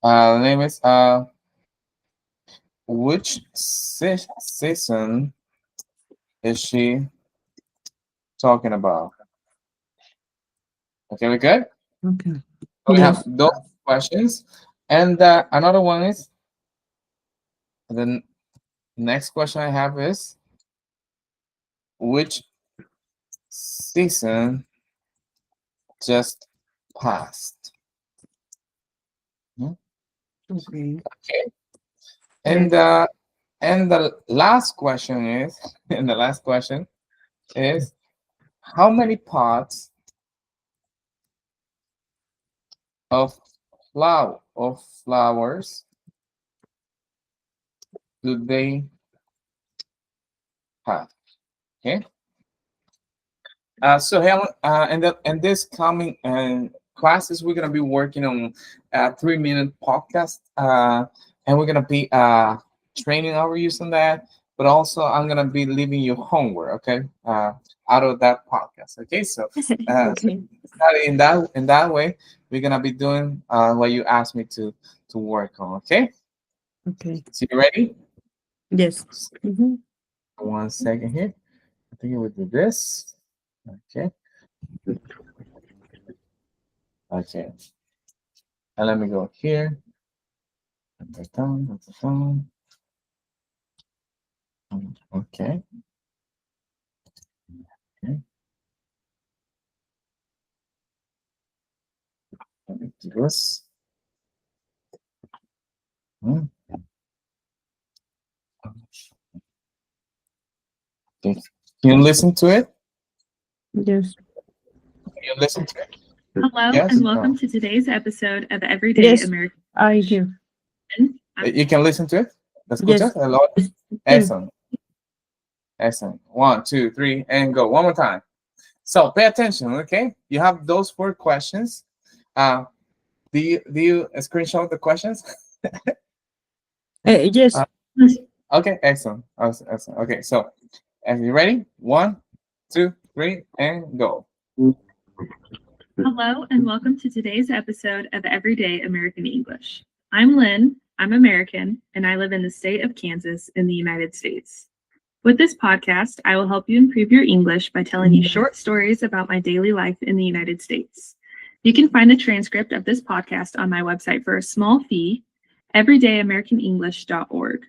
The name is which season is she talking about? Okay, we good? Okay. So we have Yes. those questions. And another one is the next question I have is which season just passed? Hmm? Okay. Okay. Yes. And the last question is and the last question is how many pots of flowers do they have? Okay. So Helen, and this coming classes, we're gonna be working on a 3 minute podcast, and we're gonna be training our use on that. But also, I'm gonna be leaving you homework, okay? Out of that podcast, okay? So, Okay. in that way, we're gonna be doing what you asked me to work on, okay? Okay. So you ready? Yes. Mm-hmm. 1 second here. I think we do this. Okay. Okay. And let me go here. Okay. Okay. Let me do this. Hmm. Okay. Can you listen to it? Yes. Can you listen to it? Hello Yes? and No. welcome to today's episode of Everyday Yes. American. I do. You can listen to it? ¿Lo Yes. escuchas? Hello? Yes. Excellent. Excellent. 1, 2, 3, and go. One more time. So pay attention, okay? You have those 4 questions. Do you screenshot the questions? Yes. Uh, okay, excellent. Excellent. Okay, so are you ready? 1, 2, 3, and go. Hello and welcome to today's episode of Everyday American English. I'm Lynn, I'm American, and I live in the state of Kansas in the United States. With this podcast, I will help you improve your English by telling you short stories about my daily life in the United States. You can find a transcript of this podcast on my website for a small fee, everydayamericanenglish.org.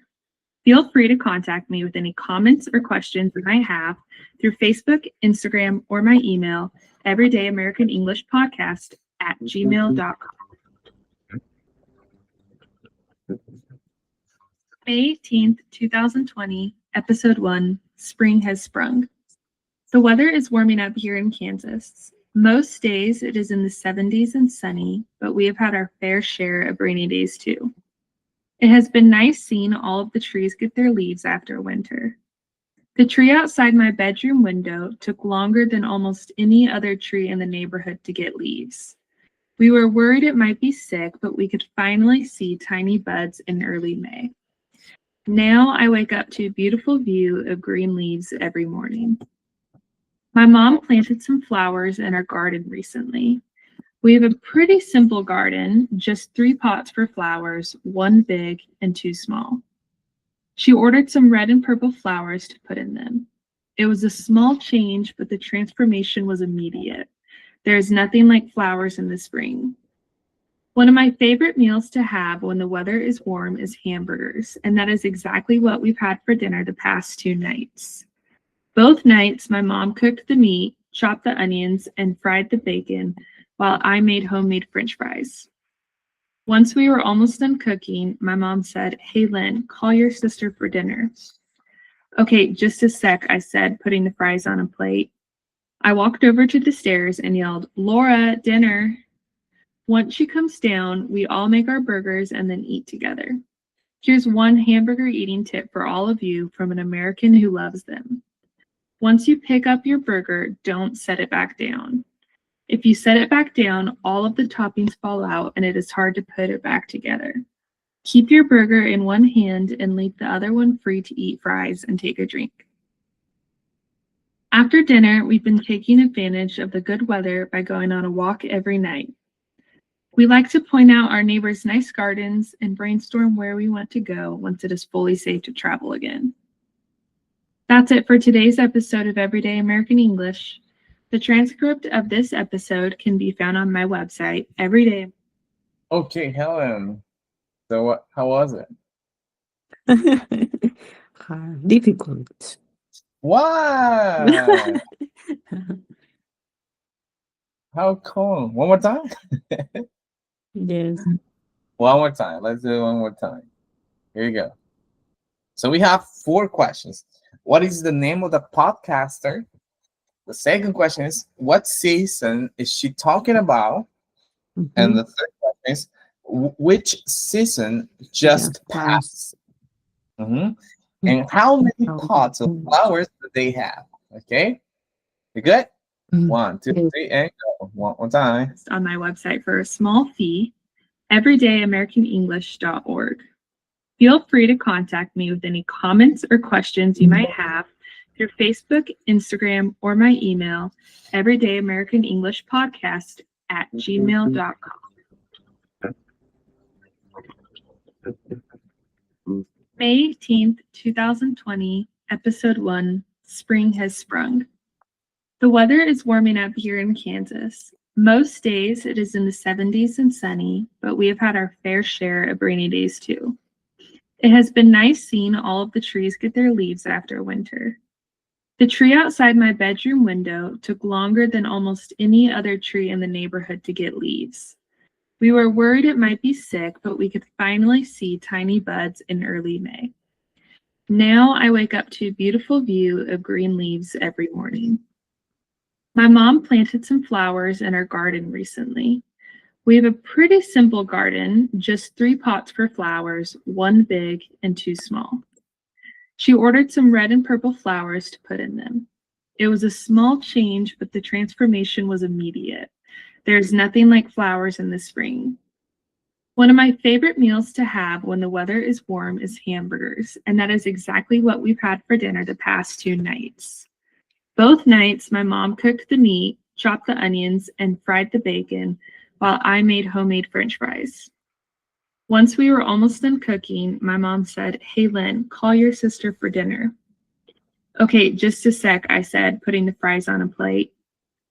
Feel free to contact me with any comments or questions you might have through Facebook, Instagram, or my email, everydayamericanenglishpodcast@gmail.com. May 18th, 2020, Episode 1, Spring Has Sprung. The weather is warming up here in Kansas. Most days it is in the 70s and sunny, but we have had our fair share of rainy days too. It has been nice seeing all of the trees get their leaves after winter. The tree outside my bedroom window took longer than almost any other tree in the neighborhood to get leaves. We were worried it might be sick, but we could finally see tiny buds in early May. Now I wake up to a beautiful view of green leaves every morning. My mom planted some flowers in our garden recently. We have a pretty simple garden, just 3 pots for flowers, 1 big and 2 small. She ordered some red and purple flowers to put in them. It was a small change, but the transformation was immediate. There is nothing like flowers in the spring. One of my favorite meals to have when the weather is warm is hamburgers, and that is exactly what we've had for dinner the past 2 nights. Both nights, my mom cooked the meat, chopped the onions, and fried the bacon, while I made homemade French fries. Once we were almost done cooking, my mom said, "Hey, Lynn, call your sister for dinner." "Okay, just a sec," I said, putting the fries on a plate. I walked over to the stairs and yelled, "Laura, dinner." Once she comes down, we all make our burgers and then eat together. Here's one hamburger eating tip for all of you from an American who loves them. Once you pick up your burger, don't set it back down. If you set it back down, all of the toppings fall out and it is hard to put it back together. Keep your burger in one hand and leave the other one free to eat fries and take a drink. After dinner, we've been taking advantage of the good weather by going on a walk every night. We like to point out our neighbors' nice gardens and brainstorm where we want to go once it is fully safe to travel again. That's it for today's episode of Everyday American English. The transcript of this episode can be found on my website, Everyday. Okay, Helen. So how was it? Difficult. Why? How come? One more time? Yes. One more time. Let's do it one more time. Here you go. So we have 4 questions. What is the name of the podcaster? The second question is, what season is she talking about? And Mhm. the third question is, which season Yes, just pass. passed? Mhm. And how many pots of Mm. flowers do they have? Okay, you good? Mm. 1, 2, Yes. 3, and go. One more time. On my website for a small fee, everydayamericanenglish.org. Feel free to contact me with any comments or questions you might have through Facebook, Instagram, or my email, everydayamericanenglishpodcast@gmail.com. May 18th, 2020, Episode 1, Spring Has Sprung. The weather is warming up here in Kansas. Most days it is in the 70s and sunny, but we have had our fair share of rainy days too. It has been nice seeing all of the trees get their leaves after winter. The tree outside my bedroom window took longer than almost any other tree in the neighborhood to get leaves. We were worried it might be sick, but we could finally see tiny buds in early May. Now I wake up to a beautiful view of green leaves every morning. My mom planted some flowers in our garden recently. We have a pretty simple garden, just 3 pots for flowers, 1 big and 2 small. She ordered some red and purple flowers to put in them. It was a small change, but the transformation was immediate. There's nothing like flowers in the spring. One of my favorite meals to have when the weather is warm is hamburgers, and that is exactly what we've had for dinner the past 2 nights. Both nights, my mom cooked the meat, chopped the onions, and fried the bacon, while I made homemade French fries. Once we were almost done cooking, my mom said, "Hey, Lynn, call your sister for dinner." "Okay, just a sec," I said, putting the fries on a plate.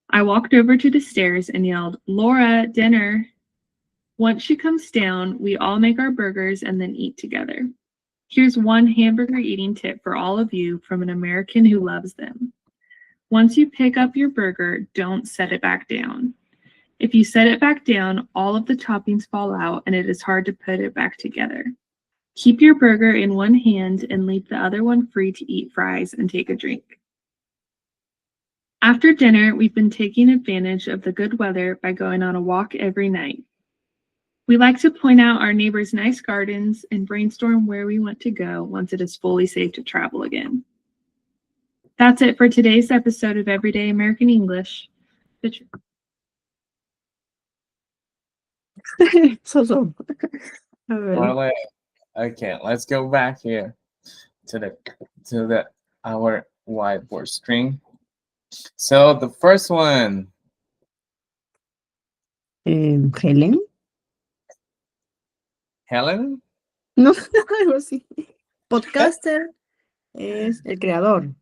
I walked over to the stairs and yelled, "Laura, dinner." Once she comes down, we all make our burgers and then eat together. Here's one hamburger eating tip for all of you from an American who loves them. Once you pick up your burger, don't set it back down. If you set it back down, all of the toppings fall out and it is hard to put it back together. Keep your burger in one hand and leave the other one free to eat fries and take a drink. After dinner, we've been taking advantage of the good weather by going on a walk every night. We like to point out our neighbors' nice gardens and brainstorm where we want to go once it is fully safe to travel again. That's it for today's episode of Everyday American English. So. A ver. Well, okay, let's go back here to the our whiteboard screen. So the first one, Helen. Helen. No, algo así. Podcaster es el creador.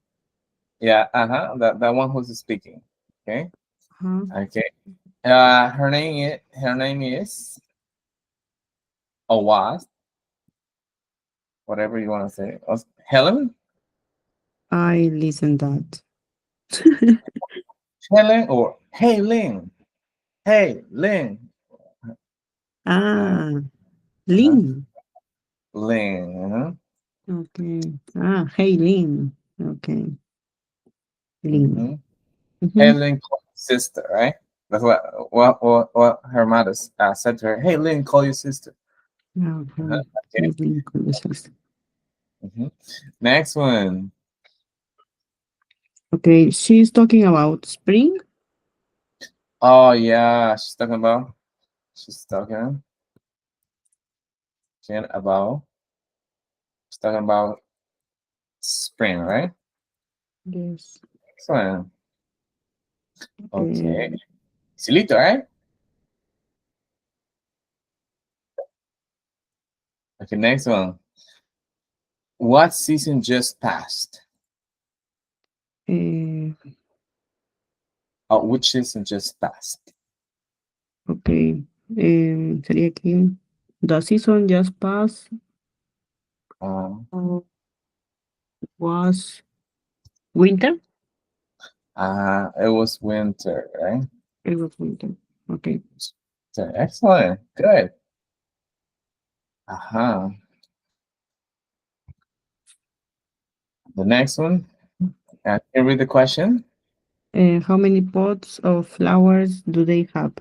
Yeah, that one who's speaking. Okay, Ajá. okay. Her name is or was, whatever you want to say. Helen. I listen that. Helen or Hey Lynn. Hey Lynn. Ah, Lynn. Lynn. Okay. Ah, hey, Lynn. Okay. Lynn. Mhm. Mhm. Hey Lynn called sister, right? That's what her mother said to her. Hey Lynn, call your sister. Okay. Okay. Hey, Lynn conversation. Mhm. Next one. Okay, she's talking about spring. Oh yeah, she's talking about she's talking about spring, right? Yes. Next one. Okay. Um, Silito, right? Okay, next one. What season just passed? Eh, Oh, which season just passed? okay. Sería aquí. The season just passed. Uh, Was winter? it was winter, right? It was winter. Okay. So, excellent. Good. Uh-huh. The next one. Can you read the question? How many pots of flowers do they have?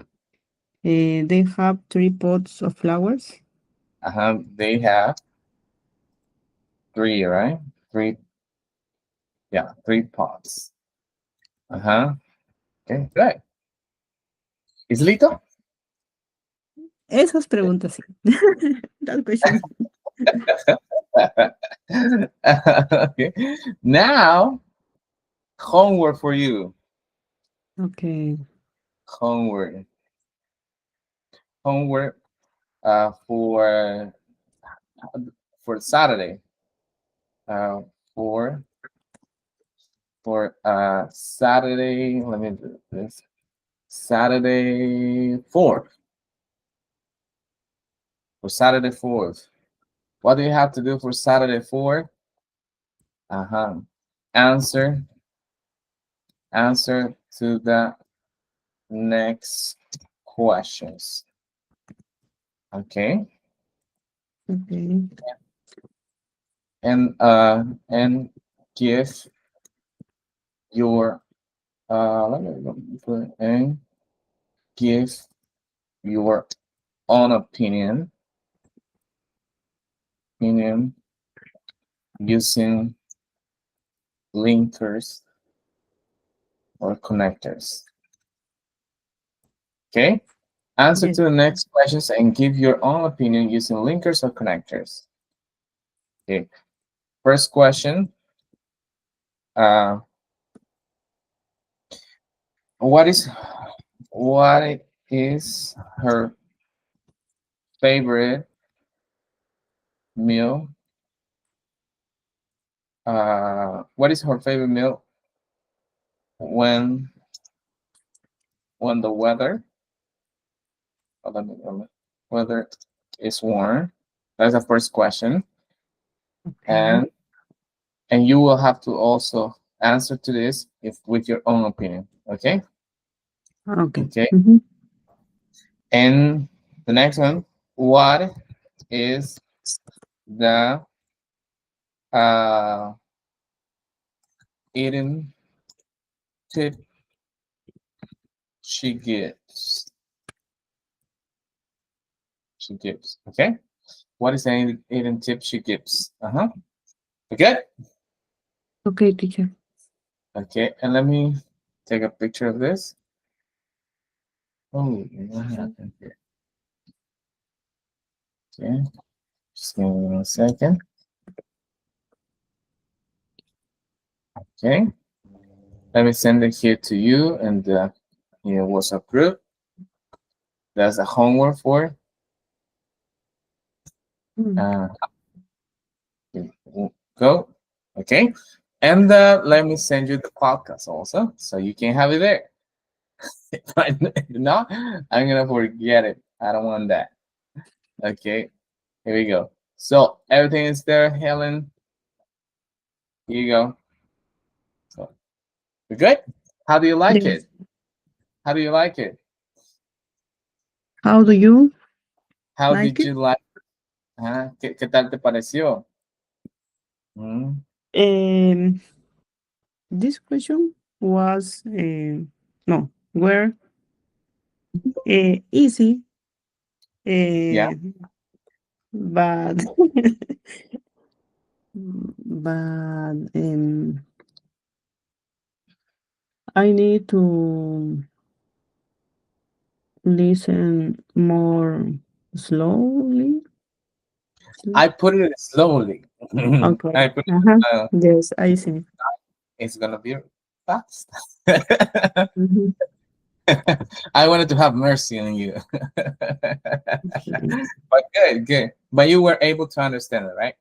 They have 3 pots of flowers. They have three, right? Three, yeah, three pots. Uh-huh. Okay, good. ¿Es listo? Esas preguntas sí. That question. Okay. Now, homework for you. Okay. Homework. Homework for Saturday. Uh, for Saturday. Let me do this. Saturday 4th. For Saturday 4th. What do you have to do for Saturday 4th? Uh-huh. Answer answer to the next questions. Okay. Okay. And give your let me put it and give your own opinion using linkers or connectors. Okay? Answer Yes. to the next questions and give your own opinion using linkers or connectors. Okay. First question. Uh, what is what is her favorite meal? What is her favorite meal when the weather is warm? That's the first question. Okay. And you will have to also answer to this if with your own opinion. Okay. Okay. Okay. Mhm. And the next one, what is the uh eating tip she gives? Okay. What is the eating tip she gives? Okay. Okay, teacher. Okay. And let me take a picture of this. Oh, what happened here? Okay. Just give me 1 second. Okay. Let me send it here to you and WhatsApp group. That's a homework for. Mm. Uh, go. Okay. And let me send you the podcast also, so you can have it there. If not, I'm gonna forget it. I don't want that. Okay. Here we go. So everything is there, Helen. Here you go. So we're good. How do you like Yes. it? How do you like it? How do you How like did it? you like? ¿Qué tal te pareció? Mm. Um, this question was no, were easy, Yeah. uh, but but I need to listen more slowly. I put it slowly. Okay. I put it, Uh-huh. Yes, I see. it's gonna be fast. Mhm. I wanted to have mercy on you. But good, good. but you were able to understand it, right?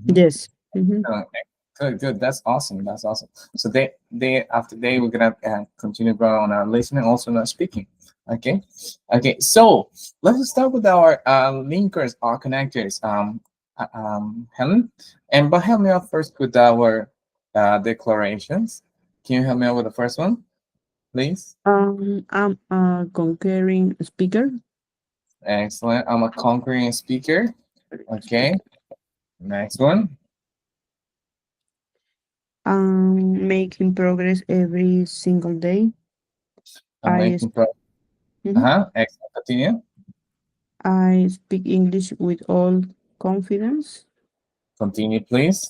Mhm. Yes. Mm-hmm. Okay. Good, good. That's awesome. That's awesome. So they after day we're gonna continue growing on our listening, also not speaking. Okay, okay. So let's start with our linkers, our connectors. Helen, and but help me out first with our declarations. Can you help me out with the first one, please? I'm a conquering speaker. Excellent. I'm a conquering speaker. Okay. Next one. I'm making progress every single day. I'm I making pro. Mhm. Uh-huh. Excellent. Continue. I speak English with all confidence. Continue, please.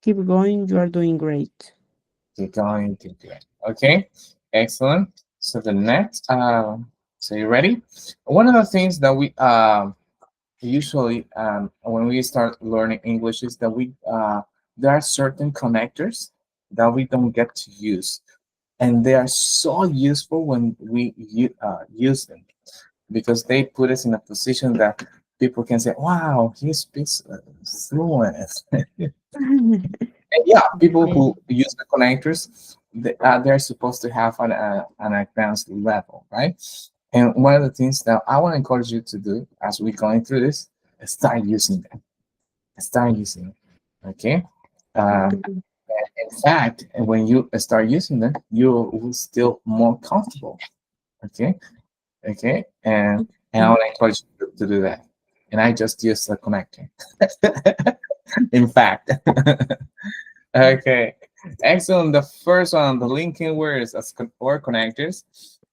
Keep going, you are doing great. Keep going. Keep going. Okay. Excellent. So the next, so you ready? One of the things that we usually when we start learning English is that we there are certain connectors that we don't get to use, and they are so useful when we use them because they put us in a position that people can say, "Wow, he speaks fluent." And yeah, people Okay. who use the connectors, they're supposed to have an advanced level, right? And one of the things that I want to encourage you to do as we're going through this is start using them. Start using them. Okay. Um, Okay. in fact, when you start using them, you will still more comfortable. Okay. Okay. And I want to encourage you to do that. And I just use the connector. In fact. Okay, excellent. The first one, the linking words as or connectors.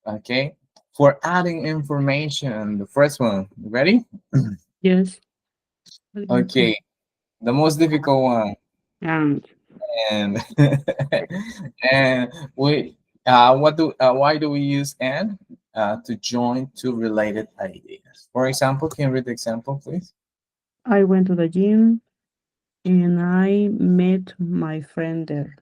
Okay, for adding information. The first one, you ready? Yes. Okay, the most difficult one, And and and we why do we use and to join two related ideas? For example, can you read the example, please? I went to the gym and I met my friend there.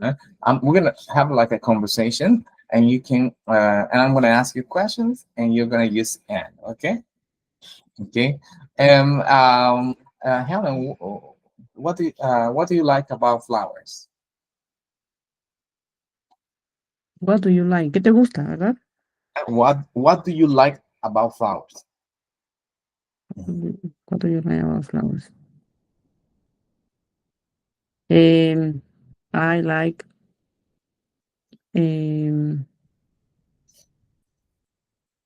Uh, we're gonna have like a conversation, and you can and I'm gonna ask you questions, and you're gonna use and. Okay. Okay. And Helen, what do you like about flowers? What do you like? ¿Qué te gusta, verdad? What do you like about flowers? What do you like about flowers? Um, I like um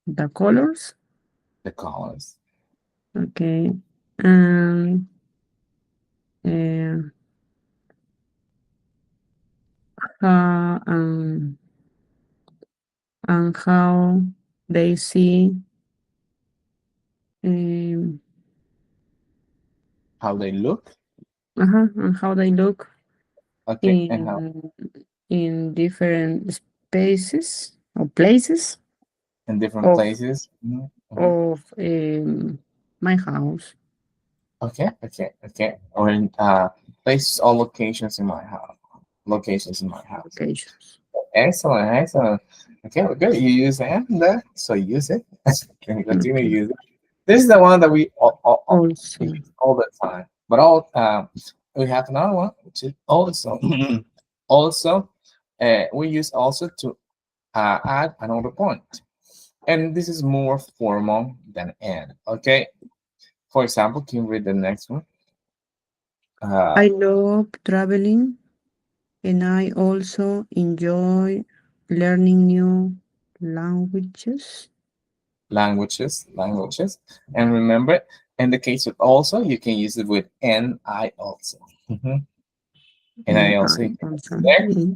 the colors. The colors, Okay. And uh, how and how they see um how they look. and how they look Okay, and how in different spaces or places in different of places. Mhm, mhm. of my house Okay, okay, okay. Or in places or locations in my house. Locations in my house. locations. Excellent, excellent. Okay, well, good. You use and there, so use it. Can you continue to Okay. use it? This is the one that we Also, use all the time. But we have another one, which is also. Also, we use also to add another point, and this is more formal than and. Okay. For example, can you read the next one? Uh, I love traveling and I also enjoy learning new languages. languages, and remember, in the case of also, you can use it with and I also. Mhm. And I And also I you can use also it there. And,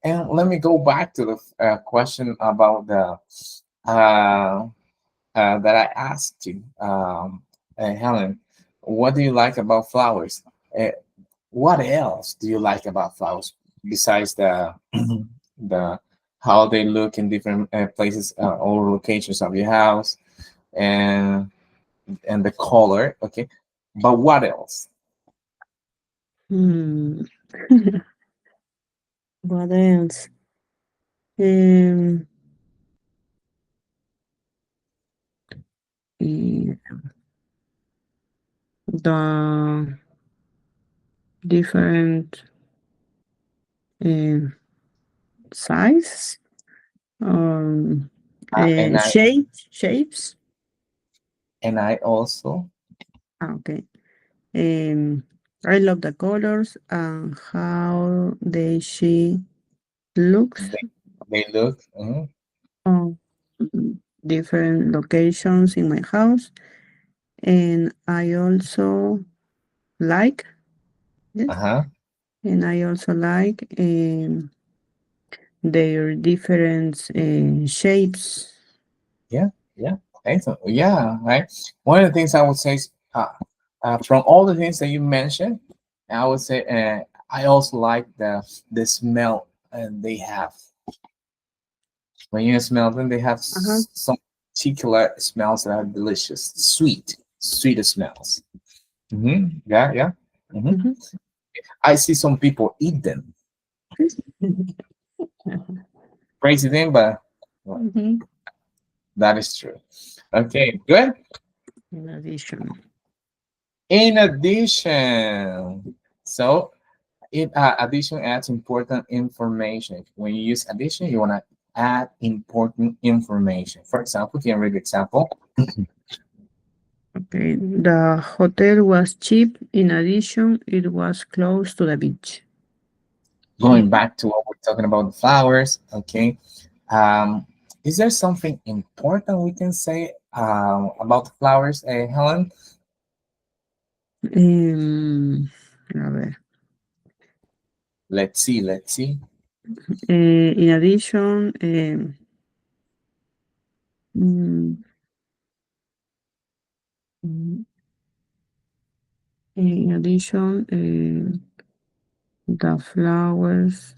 and let me go back to the question about the that I asked you, Helen. What do you like about flowers? Uh, what else do you like about flowers besides the the how they look in different places or locations of your house and the color? Okay, but what else? hmm. What else? Um, the different uh, size or And I shapes. also Okay. Um, I love the colors and how she looks they, they look. Mhm. on different locations in my house. And I also like, yes, Uh-huh. and I also like their different shapes. Yeah, yeah, excellent. Yeah, right. One of the things I would say is, from all the things that you mentioned, I would say, I also like the smell they have. When you smell them, they have Uh-huh. some particular smells that are delicious, sweet smells. Yeah, yeah. hmm Mhm. I see some people eat them. Crazy thing, but well, Mhm. that is true. Okay, good. In addition. In addition, so addition adds important information. When you use addition, you want to add important information. For example, can you read the example? Okay. The hotel was cheap. In addition, it was close to the beach. Going back to what we're talking about the flowers, okay. Um, is there something important we can say about the flowers, Helen? A ver. Let's see, let's see. In addition, mm, mm, in addition, the flowers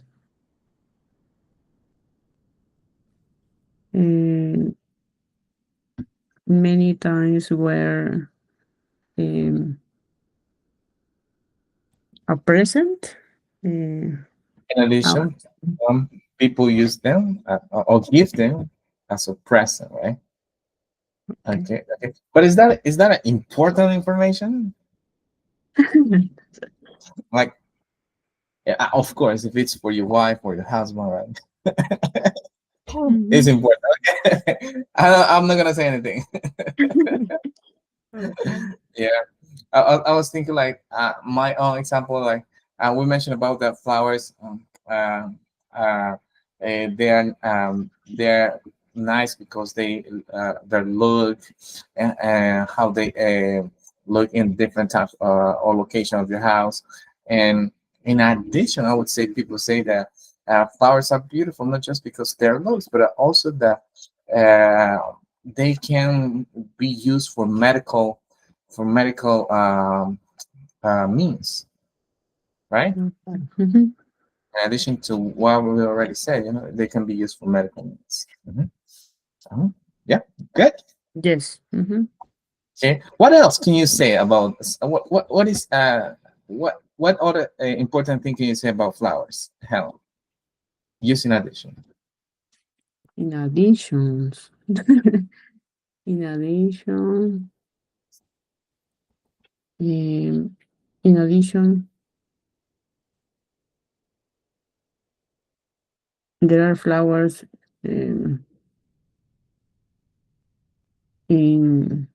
uh, many times were um, a present. Uh, In our- addition, people use them or give them as a present, right? okay. Okay, okay. But is that an important information? Like, yeah, of course, if it's for your wife or your husband, right? It's Mhm. important. Okay? I'm not gonna say anything. Okay. Yeah, I was thinking like my own example, like we mentioned about the flowers. Uh, they're nice because their look and how they look in different types or location of your house. And in addition, I would say people say that flowers are beautiful not just because they're looks, but also that they can be used means, right? Mhm. In addition to what we already said, they can be used for medical means. Uh-huh. Yeah, good. Yes. Mhm. Okay. What else can you say about what is what other important thing can you say about flowers? Hell, use in addition. In addition, in addition, um, in addition, there are flowers um, in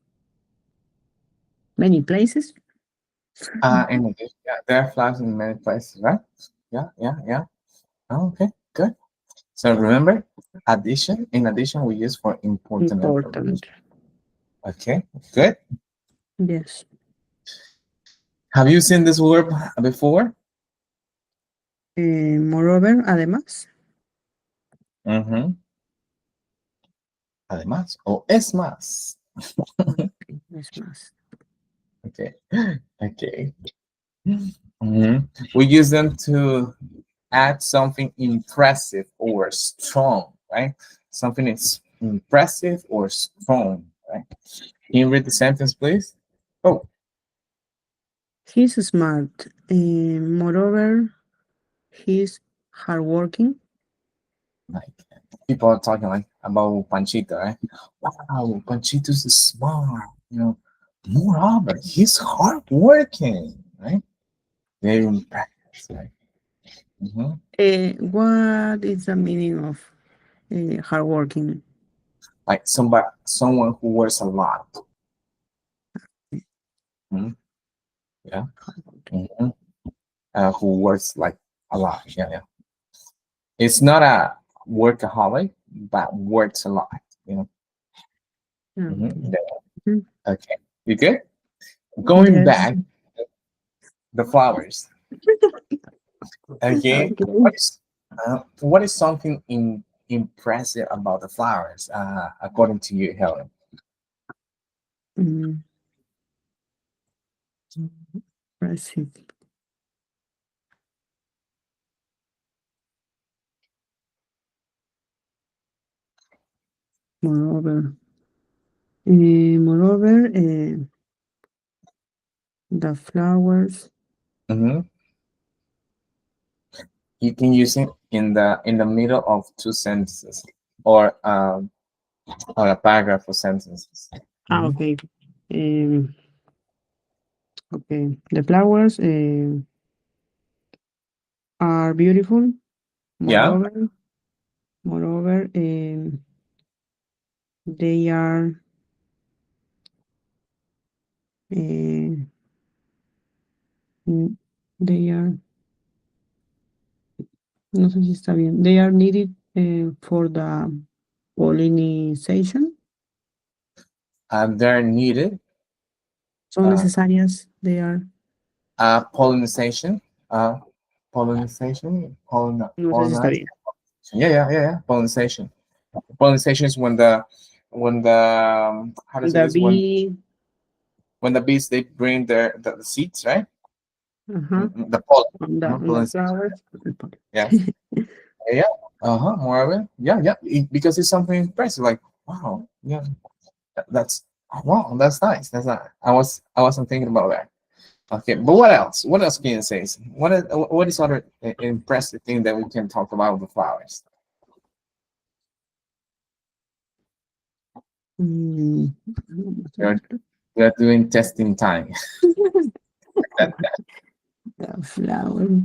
many places. In addition, yeah, there are flowers in many places, right? Yeah, yeah, yeah. Oh, okay, good. So remember, addition. In addition, we use for important information. Important. Okay, good. Yes. Have you seen this word before? Moreover, además. Mm-hmm. Además, o es más. Okay, es más. Okay, okay. We use them to add something impressive or strong, right? Something is impressive or strong, right? Can you read the sentence, please? Oh, He's smart. Moreover, he's hardworking. like people are talking like about Panchito, right? Wow, Panchito's smart. Moreover, he's hardworking, right? Very impressive, right? Hmm. What is the meaning of hardworking? Like somebody, someone who works a lot. Mhm. Yeah. Hardworking. Hmm. Who works like a lot. Yeah, yeah. It's not a workaholic, but works a lot. You know. Okay. Hmm. Mhm. Okay. You good? Going Yes. back, the flowers. Okay. Okay. What is something impressive about the flowers, according to you, Helen? Mm, impressive. Moreover, moreover, the flowers. Hmm. You can use it in the middle of two sentences, or a paragraph of sentences. Hmm. Okay. Um, okay. The flowers are beautiful. Yeah. Moreover, moreover, they are. Uh, they are. No sé si está bien. They are needed for the pollination. They're needed. Son Uh, necesarias. They are. Pollination. Uh, Pollination. No sé si está Pollinize. bien. Yeah, yeah, yeah, yeah. Pollination. Pollination is when the how to say The this, bee. when the bees they bring the seeds, right? Uh-huh. The pollen. On the Pollen. flowers. Yeah, yeah. Uh-huh. More of it. Yeah, yeah. Because it's something impressive. Like, wow. Yeah. That's wow. That's nice. That's not. I wasn't thinking about that. Okay, but what else? What else can you say? What is other impressive thing that we can talk about with flowers? Mm. We're we're doing testing time. The flowers.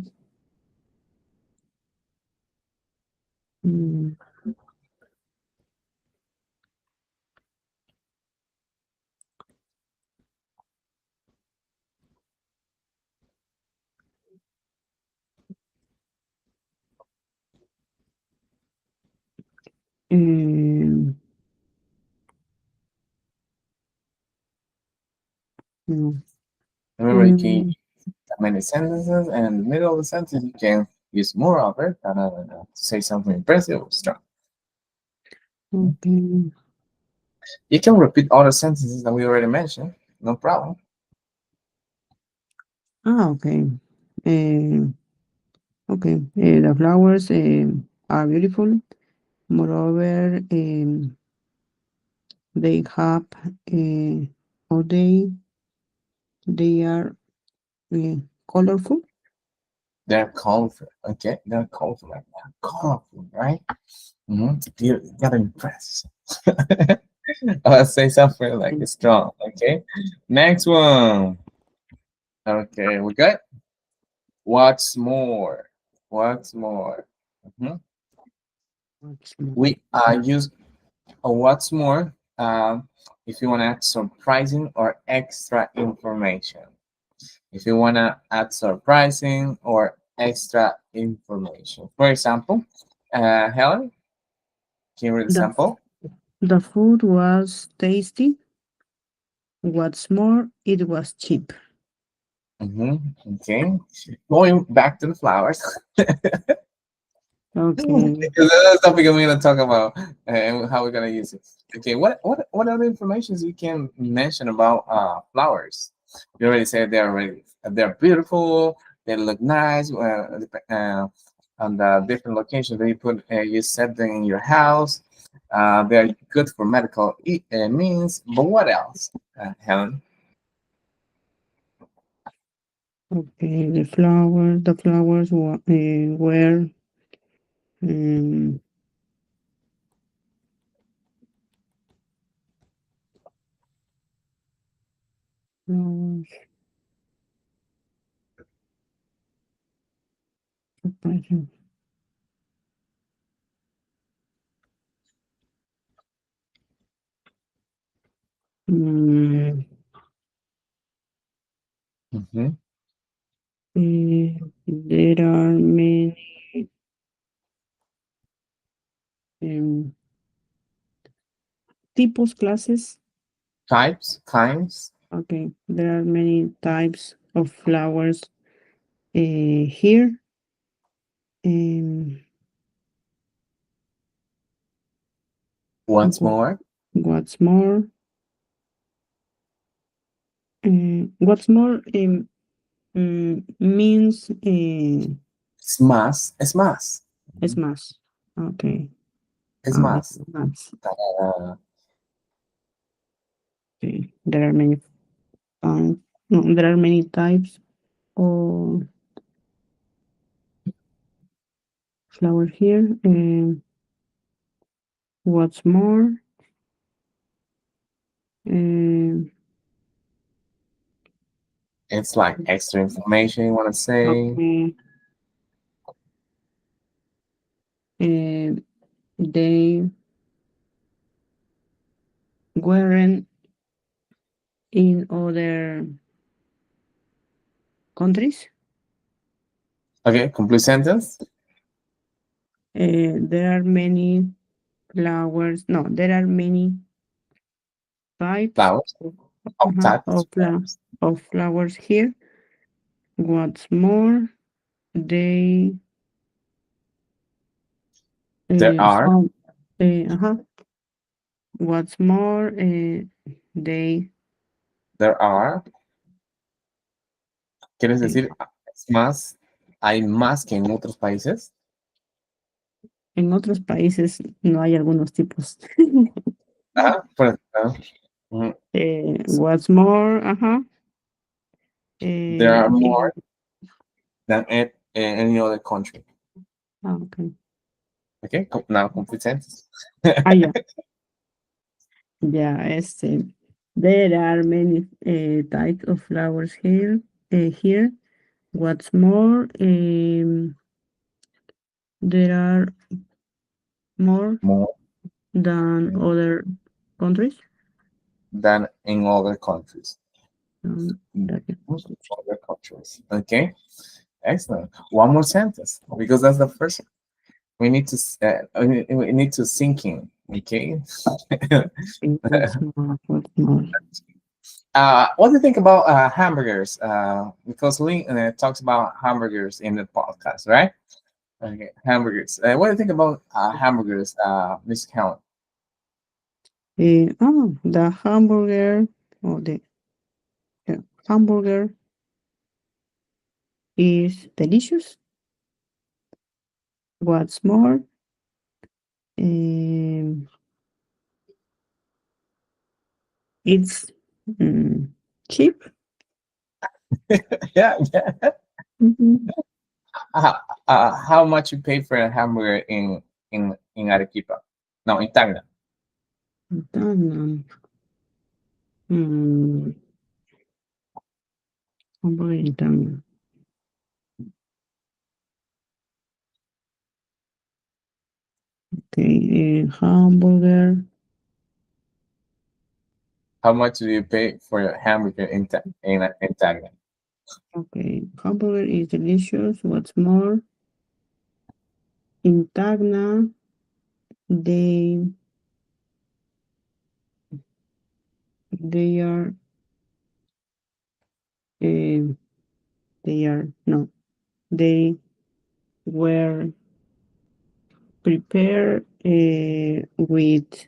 Mm. Um, no. Remember, you can use Mm. many sentences, and in the middle of the sentence, you can use more of it to say something impressive or strong. Okay. You can repeat all the sentences that we already mentioned. No problem. Okay. Uh, okay. The flowers are beautiful. Moreover, they have or they are uh, colorful. They're colorful. Okay, they're colorful like that. Colorful, right? You gotta impress. Say something like it's strong. Okay. Next one. Okay, we got what's more. What's more? Mhm. What's more? We use a what's more if you want to add surprising or extra information. If you want to add surprising or extra information. For example, Helen, can you read the The sample? the food was tasty. What's more, it was cheap. Hmm. Okay. Going back to the flowers. Okay. Because that's the topic we're gonna talk about and how we're gonna use it. Okay, what other informations you can mention about flowers? You already said they're beautiful, they look nice. On the different locations that you set them in your house. They're good for medical means. But what else, Helen? Okay. The flowers were um, Mm, Mhm. there are many um, tipos, clases. Types, kinds. Okay, there are many types of flowers here. Um, Once more. what's more? What's more means Es más. Es más. es más. Okay. Es It's más. más. Uh, Okay. There are many. No, there are many types of flower here. What's more? Um, it's like extra information you want to say. okay. They weren't in other countries. Okay, complete sentence. There are many flowers. No, there are many types Flowers. of, Oh, types. of, of flowers here. What's more, they There are. found. What's more, they There are. ¿Quieres eh, decir es más? Hay más que en otros países. en otros países no hay algunos tipos. Ah, ujú. What's more, There are in, more than in any other country. okay. Okay, now complete sentence. Ya, ya, there are many types of flowers here. Here, what's more, there are more More than other countries. than in other countries. Other countries. Other countries. Okay, excellent. One more sentence because that's the first. We need to we need to sink in. Okay. What's more, what's more. What do you think about hamburgers? Because Link talks about hamburgers in the podcast, right? Okay, hamburgers. What do you think about hamburgers, Miss Helen? The hamburger or the hamburger is delicious. What's more, um, it's cheap. Yeah, yeah. Mhm. How much you pay for a hamburger in Arequipa? No, in Tacna. Then, mm, hamburger in town. Okay, hamburger. How much do you pay for a hamburger in Tacna? Okay, hamburger is delicious. What's more, in Tacna, they they are uh, they are no they were prepared with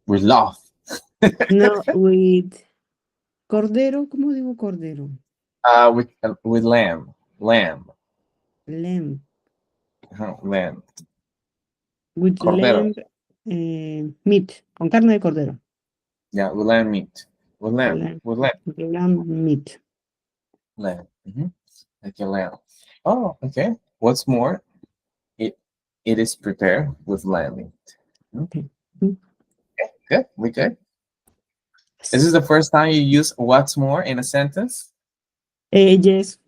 With love. no with cordero. ¿Cómo digo cordero? With lamb, Lamb. lamb, With cordero. lamb meat. Con carne de cordero. Yeah, with lamb meat. With lamb, Lamb, with lamb, lamb meat. lamb. Okay, lamb. Oh, okay. What's more, it it is prepared with lamb meat. Okay. Mm. Good, we good. Is this the first time you use what's more in a sentence? Yes.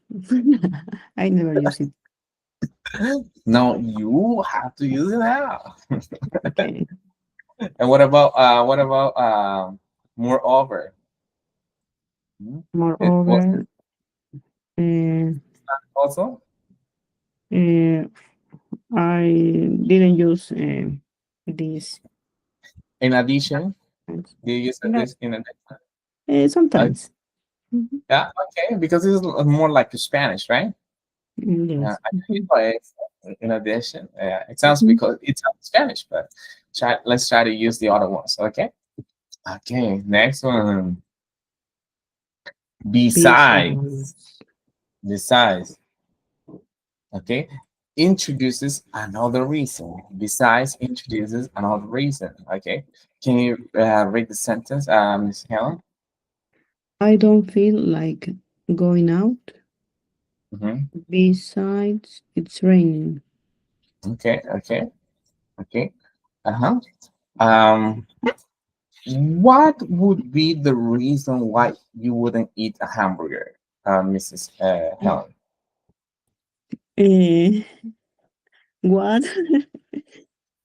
I never use it. No, you have to use it now. Okay. And what about moreover? Hmm? It was Moreover, uh, also uh, I didn't use this. in addition. Do you use No, this in addition? sometimes. Mhm. Yeah, okay, because it's more like Spanish, right? Yes. I Mhm. know it's in addition. It sounds Mhm. because it sounds Spanish, but let's try to use the other ones. Okay. Okay. Next one. Besides. Besides, Besides. Okay. Introduces another reason. Besides introduces another reason. Okay. Can you read the sentence, Miss Helen? I don't feel like going out. Hmm. Besides, it's raining. Okay. Okay. Okay. Uh-huh. Um, what would be the reason why you wouldn't eat a hamburger, Mrs. Helen? Eh, what?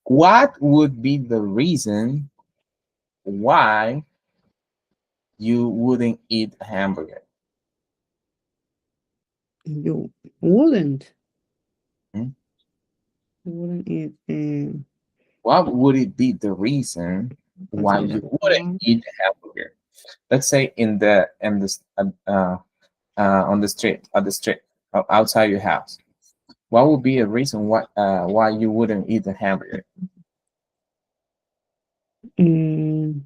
What would be the reason why you wouldn't eat a hamburger? You wouldn't. Hmm? You wouldn't eat. What would it be the reason why Consider you that wouldn't one. eat a hamburger? Let's say on the street, outside your house. What would be a reason why you wouldn't eat a hamburger? Mm,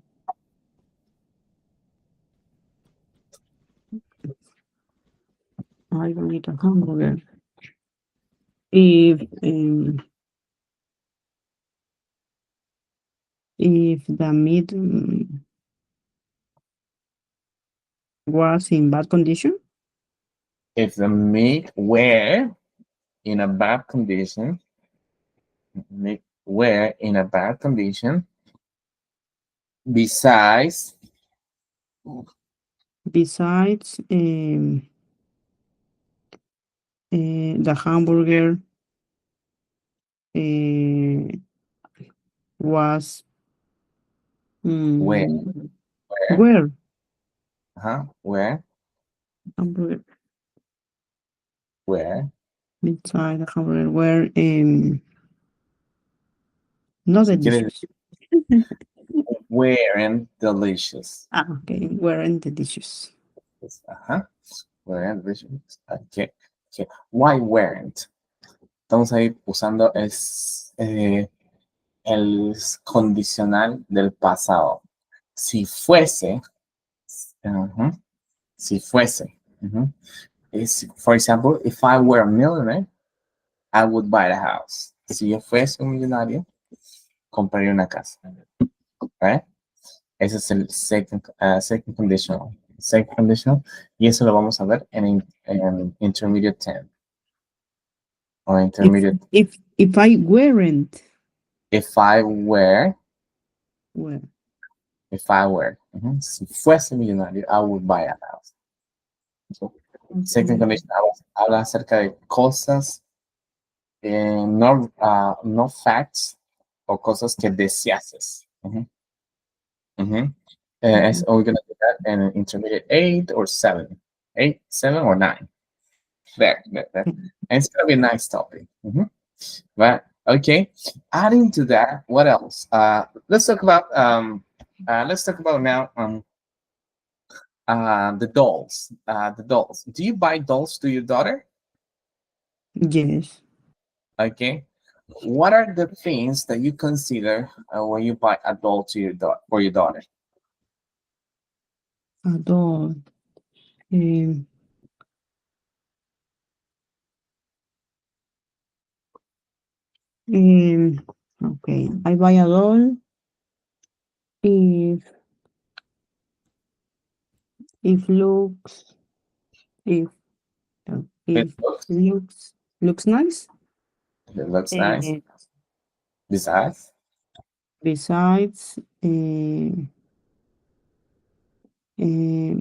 I don't eat a hamburger. If the meat was in bad condition, If the meat were in a bad condition, besides besides the hamburger uh, was where mm, where where where hamburger where inside the hamburger were not si quieres delicious. weren't delicious. Okay, weren't delicious. Ajá, weren't delicious. Okay, okay. Why weren't? Estamos ahí usando el condicional del pasado. Si fuese, ujú, si fuese. Ujú. For example, if I were a millionaire, I would buy a house. Si yo fuese un millonario, compraría una casa. Right? Ese es el second conditional. Second conditional. Y eso lo vamos a ver en intermediate 10 o If intermediate. if I weren't If I were, well, ujú, si fuese millonario, I would buy a house. So, second okay. condition habla acerca de cosas, no facts o cosas que deseases. Ujú, ujú. We're gonna do that in intermediate 8 or 7. 8, 7 or 9. There. And it's gonna be a nice topic. Right. Okay. Adding to that, what else? Let's talk about now the dolls. The dolls. Do you buy dolls to your daughter? Yes, Okay. What are the things that you consider when you buy a doll to your daughter for your daughter? adult. Um, um, okay, I buy a doll if if looks if It if looks, looks nice. it looks nice. Uh, Besides, besides, Uh,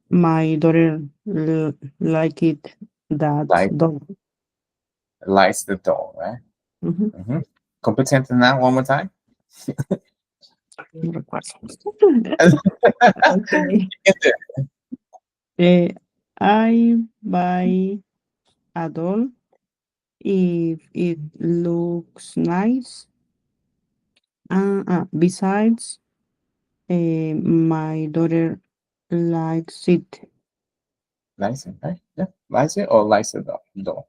my daughter like it that Like dog. likes the doll, right? Mhm. Mm-hmm. Competente now, one more time. No recuerdo. You Okay. get there. Uh, I buy a doll if it looks nice. Besides, my daughter likes it. License, right? Yeah, license or license doll.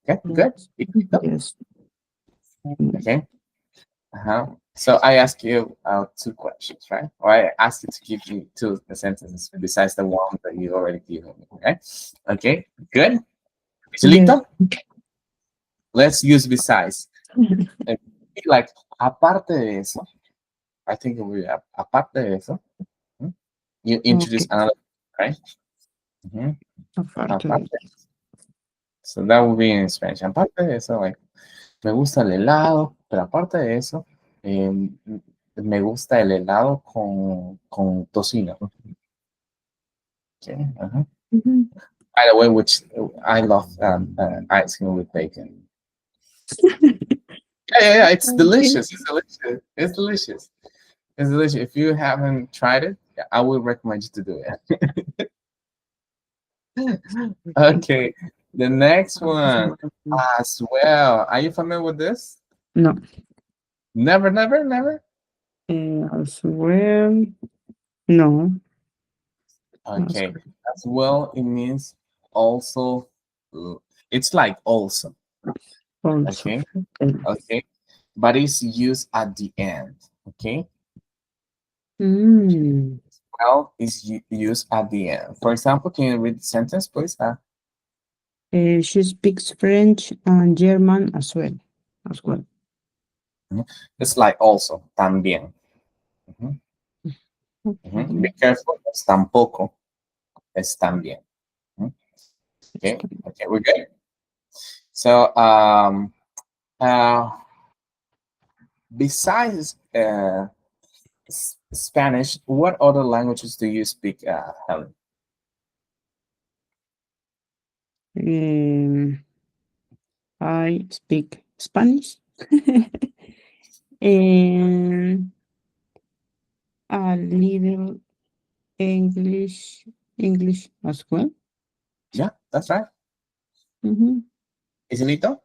Okay, good. Yes. You get them. Yes. Mm, Okay. Uh-huh. So I ask you two questions, right? Or I ask you to give me two sentences besides the one that you already given me. Okay. Okay. Good. yes. Chilito. Let's use besides. And be like aparte de eso. I think it will be aparte de eso. Mhm. You introduce Okay. another, right? Mhm. Aparte de Aparte. So that will be in Spanish. Aparte de eso, like, me gusta el helado, pero aparte de eso, me gusta el helado con tocino. Okay. Uh-huh. Mhm. By the way, which I love ice cream with bacon. Yeah. It's Okay. delicious. It's delicious. It's delicious. It's delicious. If you haven't tried it, yeah, I would recommend you to do it. Okay. The next one as well. Are you familiar with this? No. Never, never, never. As well. No. As Okay. As well, it means also. It's like also. also. Okay. Okay. Okay. But it's used at the end. Okay. Mm. Well is used at the end. For example, can you read the sentence, please? She speaks French and German as well. As well. Mhm. It's like also, también. Mhm, mhm. Be Okay. careful, it's tampoco, es también. Mhm. It's Okay, okay, we're good. So, uh, besides Spanish, what other languages do you speak, Helen? um, I speak Spanish and a little English, English as well. Yeah, that's right. Mm-hmm. Isilito?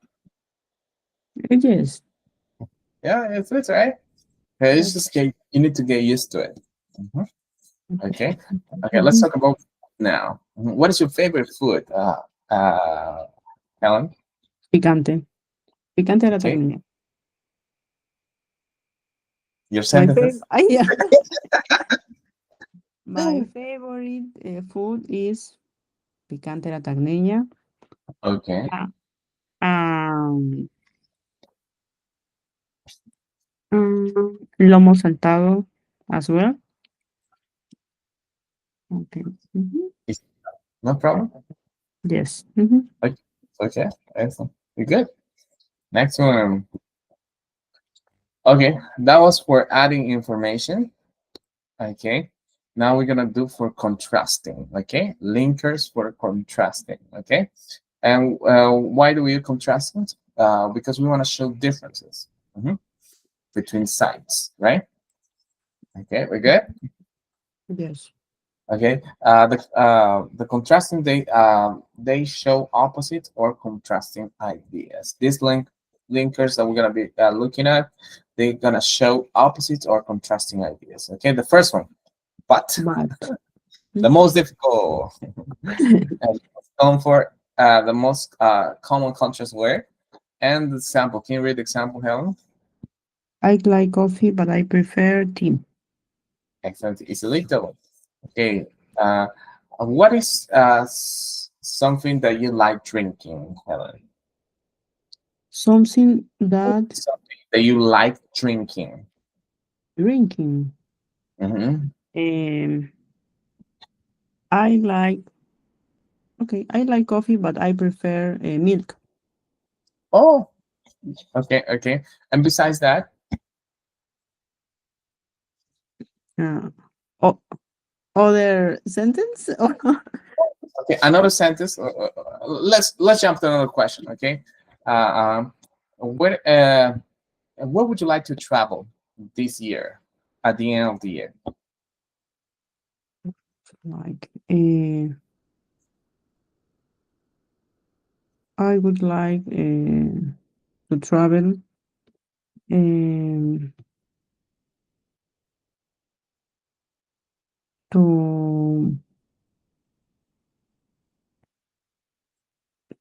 Yes. Yeah, it's right. It's just Okay. you need to get used to it. Mhm. Okay, okay. Let's Mhm. talk about now. Mhm. What is your favorite food, Helen? Picante. Picante a la Okay, tacneña. your My favorite, sentences. yeah. My favorite food is picante a la tacneña. Okay. Ah, um, lomo saltado as well. Okay. Mhm. Is- No problem. Yes. Mhm. Okay. Okay. Excellent. You're good. Next one. Okay. That was for adding information. Okay. Now we're gonna do for contrasting. Okay. Linkers for contrasting. Okay. And why do we use contrasting? Because we want to show differences mhm, between sites, right? Okay. We're good. Yes. Okay, the contrasting they show opposite or contrasting ideas. These linkers that we're gonna be looking at, they're gonna show opposite or contrasting ideas. Okay, the first one, but But the most difficult, and common for the most common contrast word and the example. Can you read the example, Helen? I like coffee, but I prefer tea. Excellent, easily. Okay, what is something that you like drinking, Helen? Something that Something that you like drinking. drinking. Hmm. Um, I like okay. I like coffee, but I prefer milk. Oh, okay, okay. And besides that, Uh, oh, Other sentence? Okay, another sentence. Let's jump to another question. Okay, uh, um, where would you like to travel this year at the end of the year? Like, I would like to travel um,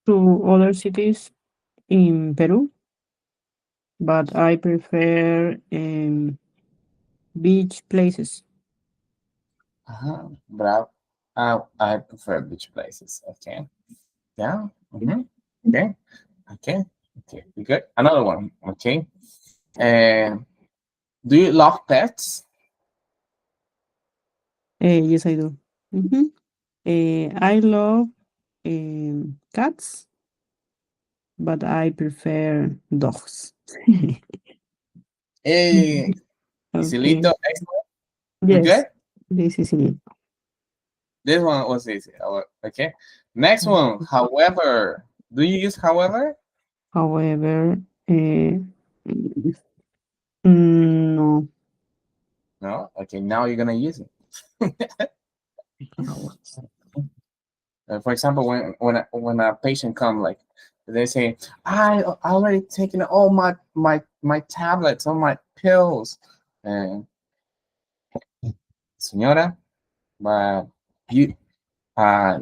to other cities in Peru, but I prefer beach places. But I prefer beach places. Okay. Yeah. Okay. Okay. Okay. We good. Another one. Okay. And do you love pets? Yes, I do. Hmm. I love cats, but I prefer dogs. Hey, Okay. Isilito, excellent. We Yes, good? this is it. This one was easy. Okay. Next one. However, do you use however? However, mm, no. No. Okay. Now you're gonna use it. How- For example, when a patient come, like they say, I already taken all my tablets, all my pills, and señora, but you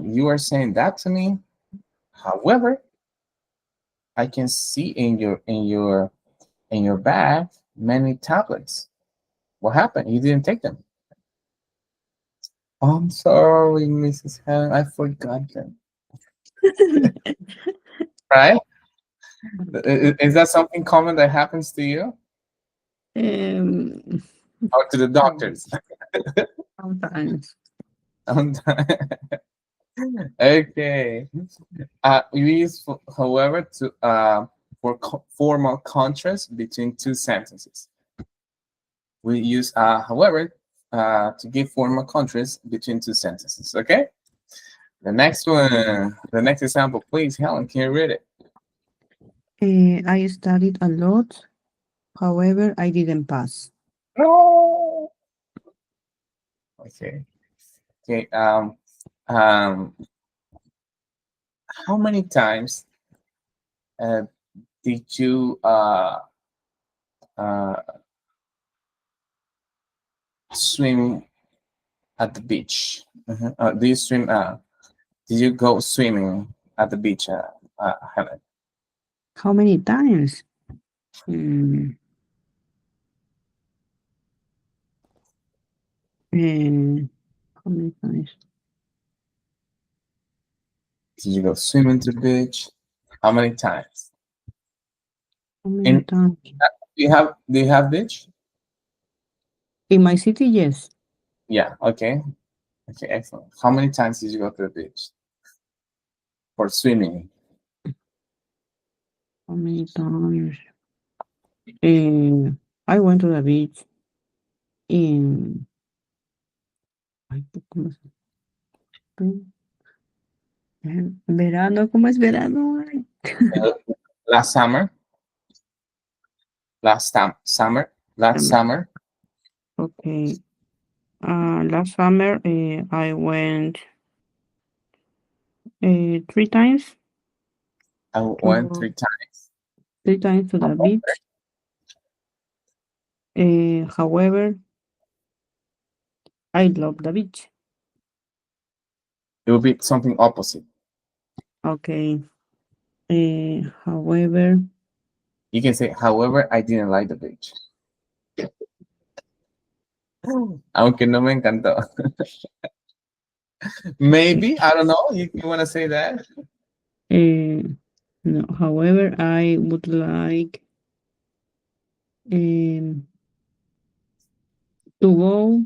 you are saying that to me. However, I can see in your bag many tablets. What happened? You didn't take them. I'm sorry, Mrs. Helen. I forgot them. Right? Is that something common that happens to you Um, or to the doctors? sometimes. Okay. We use, however, to for formal contrast between two sentences. We use however to give formal contrast between two sentences. Okay. The next one, the next example, please, Helen, can you read it? I studied a lot. However, I didn't pass. No. Okay. Okay. Um, how many times uh, did you uh, swim at the beach? Do you swim? Did you go swimming at the beach, Helen? How many times? Mm, eh, how many times? Did you go swimming to the beach? How many times? How many In times? do you have beach? In my city, yes. Yeah. Okay. Okay. Excellent. How many times did you go to the beach for swimming? How many times? Eh, I went to the beach in ay, ¿cómo se llama? Verano, ¿cómo es verano? Ay. Uh, last summer. Last summer. Okay. Last summer, I went 3 times I went to 3 times. 3 times to the beach. However, I love the beach. It would be something opposite. Okay. However, You can say, however, I didn't like the beach. Aunque no me encantó. Maybe, I don't know. You want to say that? uh, no. However, I would like um, to go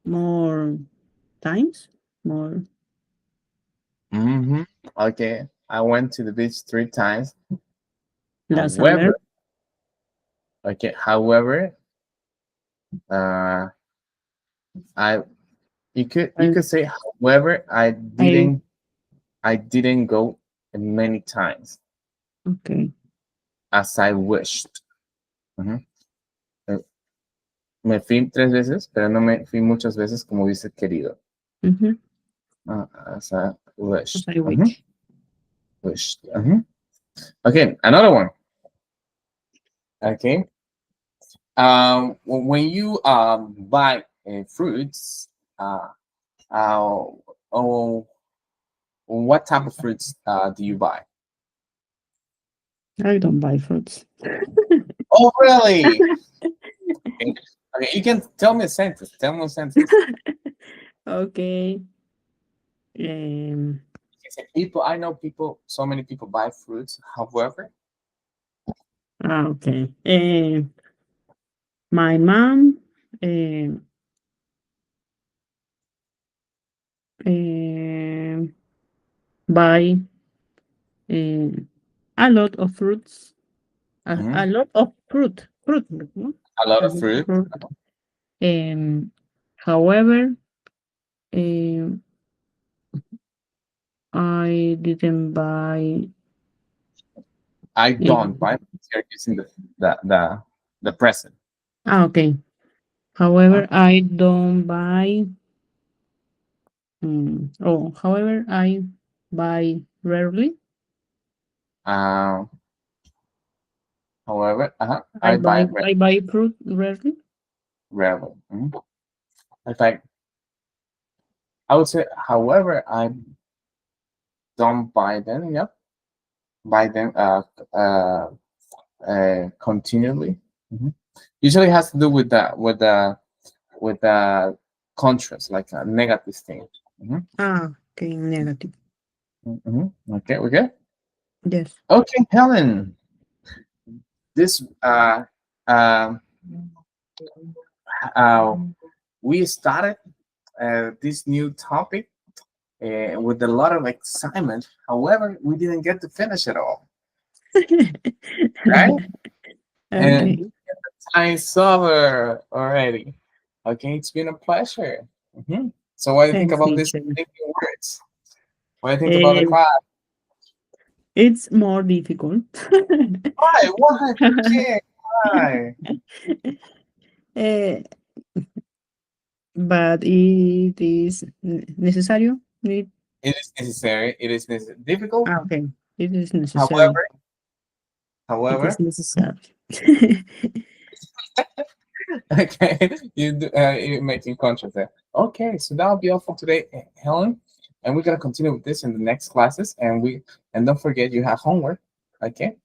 more times. More Okay. I went to the beach 3 times. last summer. However, okay. However, I you I, could say, however, I I didn't go many times okay. as I wished. Ujú. Eh, Me fui 3 veces, pero no me fui muchas veces como hubiese querido. Mm-hmm. As I wished. I wish. Wished. Okay, another one. Okay. When you buy fruits, uh, uh, oh, what type of fruits do you buy? I don't buy fruits. Oh, really? Okay. Okay, you can tell me a sentence. Tell me a sentence. Okay. Um, You say, people, I know people. So many people buy fruits. However, okay. My mom um um buy um a lot of fruits. A mhm, lot of fruit, no? a lot A of lot of fruit. fruit. Um, however, um, I didn't buy. I don't buy fruits. You're using the present. Okay. Huh? However, I don't buy. However, I buy rarely. Uh, however, I buy I buy fruit rarely. rarely. In fact, I would say, however, I don't buy them. Yep, buy them continually. Mhm. Usually has to do with the contrast, like a negative thing. Mhm, Okay, negative. Okay, we good. Yes. Okay, Helen. This um uh, we started this new topic with a lot of excitement. However, we didn't get to finish it all, right? And Okay. time's over already. Okay, it's been a pleasure. So, what do you think Thanks, about this teacher. thinking words? What do you think about the Um, class? it's more difficult. Why? Why? Okay, why? Eh, but it is necessary. It is necessary. It is difficult. Okay. It is necessary. However, It is however, necessary. okay, you're making conscious there. Okay, so that'll be all for today, Helen, and we're gonna continue with this in the next classes. And don't forget you have homework. Okay,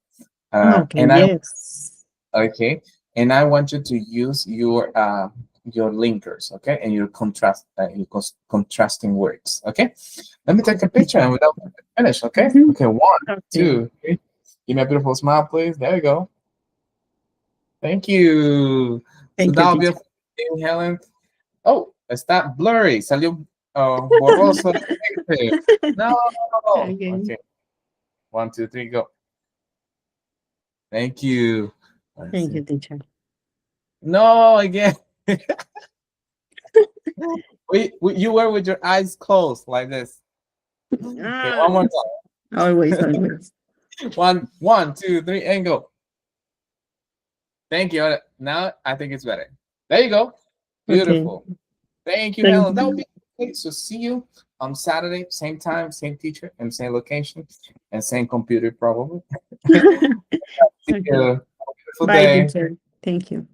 Okay, and I yes. okay, and I want you to use your linkers, okay, and your contrasting words. Okay, let me take a picture and without finish. Okay, Mhm. okay, one, Okay. two, three. Give me a beautiful smile, please. There we go. Thank you. So Thank you, that'll be teacher. a thing, Helen. Oh, está blurry. Salió borroso. No. Okay. Okay. One, two, three, go. Thank you. Let's Thank see. you, teacher. No, again. You were with your eyes closed like this. Okay, Ah, one more always, always. time. One, two, three, and go. Thank you. Now I think it's better. There you go. Okay. Beautiful. Thank you, Thank Helen. That will you. be it. So see you on Saturday, same time, same teacher, and same location, and same computer probably. See you. Okay. Have a beautiful Bye, day. teacher. Thank you.